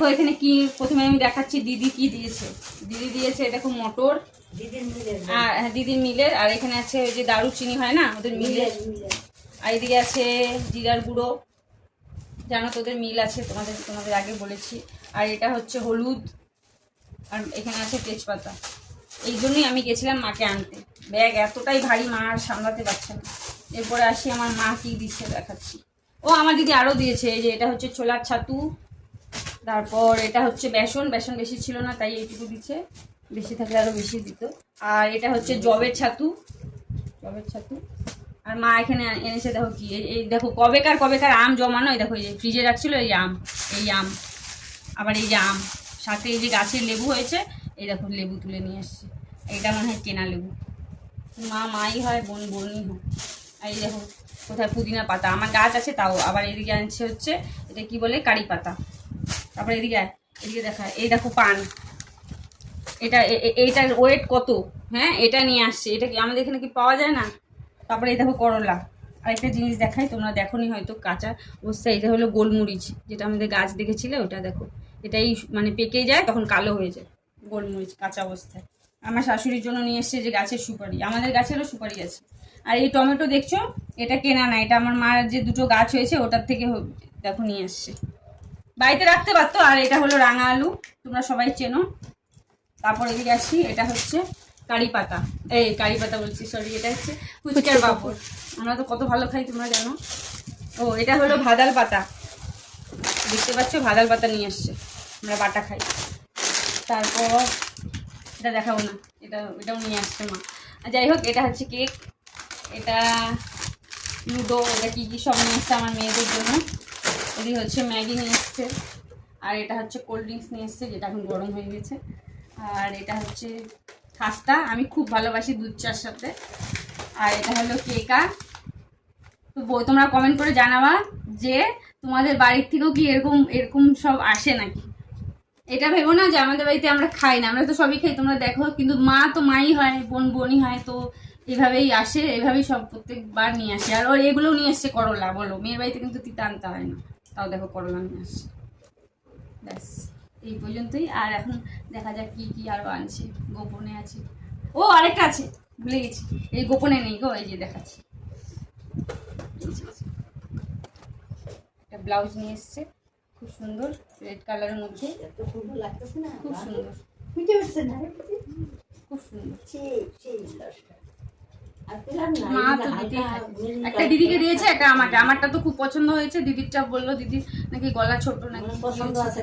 তো এখানে কি প্রথমে আমি দেখাচ্ছি দিদি কি দিয়েছে। দিদি দিয়েছে দেখো মটর, দিদির মিলের। আর এখানে আছে ওই যে দারুচিনি হয় না ওদের মিলের। আর এদিকে আছে জিরার গুঁড়ো, জানো তো ওদের মিল আছে, তোমাদের আগে বলেছি। আর এটা হচ্ছে হলুদ, আর এখানে আছে তেজপাতা। এই জন্যই আমি গেছিলাম মাকে আনতে। ব্যাগ এতটাই ভারী মা আর সামলাতে পারছে না। এরপরে আসি আমার মা কি দিচ্ছে দেখাচ্ছি। ও আমার দিদি আরও দিয়েছে, এই যে এটা হচ্ছে ছোলার ছাতু, তারপর এটা হচ্ছে বেসন বেশি ছিল না তাই এইটুকু দিচ্ছে, বেশি থাকলে আরও বেশি দিত। আর এটা হচ্ছে জবের ছাতু। আর মা এখানে এনেছে দেখো কি, এই দেখো কবেকার আম জমানো, এই দেখো এই যে ফ্রিজে রাখছিল এই আম, আবার এই যে আম, সাথে এই যে গাছের লেবু হয়েছে, এই দেখো লেবু তুলে নিয়ে এসছে। এটা মনে হয় কেনা লেবু, মাই হয় বোনই হয়। আর এই দেখো কোথায় পুদিনা পাতা, আমার গাছ আছে তাও। আবার এদিকে আনছে হচ্ছে এটা কি বলে কারি পাতা। তারপরে এদিকে দেখা, এই দেখো পান, এইটার ওয়েট কত, হ্যাঁ এটা নিয়ে আসছে। এটা কি আমাদের এখানে কি পাওয়া যায় না। তারপরে এই দেখো করলা। আরেকটা জিনিস দেখাই, তোমরা দেখোনি হয়তো কাঁচা অবস্থায়, এটা হলো গোলমরিচ, যেটা আমাদের গাছ দেখেছিলে ওটা দেখো। এটাই মানে পেকে যায় তখন কালো হয়ে যায় গোলমরিচ কাঁচা অবস্থায়। আমার শাশুড়ির জন্য নিয়ে এসছে যে গাছের সুপারি, আমাদের গাছেরও সুপারি আছে। আর এই টমেটো দেখছো এটা কেনা না, এটা আমার মার যে দুটো গাছ হয়েছে ওটার থেকে দেখো নিয়ে এসছে, বাড়িতে রাখতে পারতো। আর এটা হলো রাঙা আলু, তোমরা সবাই চেনো। তারপর এদিকে আসি, এটা হচ্ছে কারি পাতা বলছি, সরি, এটা হচ্ছে ফুচকার পাঁপড়। আমরা তো কত ভালো খাই তোমরা জানো। ও এটা হলো ভাদাল পাতা, দেখতে পাচ্ছ ভাদাল পাতা নিয়ে আসছে, আমরা বাটা খাই। তারপর এটা দেখাবো না, এটাও নিয়ে আসছে মা। যাই হোক, এটা হচ্ছে কেক, এটা লুডো, এটা কী সব নিয়ে এসছে আমার মেয়েদের জন্য। এদিকে হচ্ছে ম্যাগি নিয়ে এসছে। আর এটা হচ্ছে কোল্ড ড্রিঙ্কস নিয়ে এসছে, যেটা এখন গরম হয়ে গেছে। আর এটা হচ্ছে খাস্তা, আমি খুব ভালোবাসি দুধ চার সাথে। আর এটা হলো কেকা। তো তোমরা কমেন্ট করে জানাবা যে তোমাদের বাড়ির থেকেও কি এরকম সব আসে নাকি। এটা ভেবো না যে আমাদের বাড়িতে আমরা খাই না, আমরা তো সবই খাই, তোমরা দেখো। কিন্তু মা তো মাই হয়, বোনই হয়, তো এভাবেই আসে, এভাবেই সব প্রত্যেকবার নিয়ে আসে। আর এগুলোও নিয়ে আসছে করলা, বলো মেয়ের বাড়িতে কিন্তু তিতা আনতে হয় না, তাও দেখো করলা নিয়ে আসছে। ব্যাস এই পর্যন্তই। আর এখন দেখা যাক কি আরো আনছে, গোপনে আছে। ও আরেকটা আছে, ভুলে গেছি, এই গোপনে নেই গো, এই যে দেখাচ্ছি। একটা ব্লাউজ নিয়ে এসছে, খুব সুন্দর, রেড কালারের মধ্যে, খুব সুন্দর, খুব সুন্দর। মা তো একটা দিদিকে দিয়েছে, একটা আমাকে। আমারটা তো খুব পছন্দ হয়েছে, দিদিরটা বললো দিদির নাকি গলা ছোট নাকি পছন্দ আছে।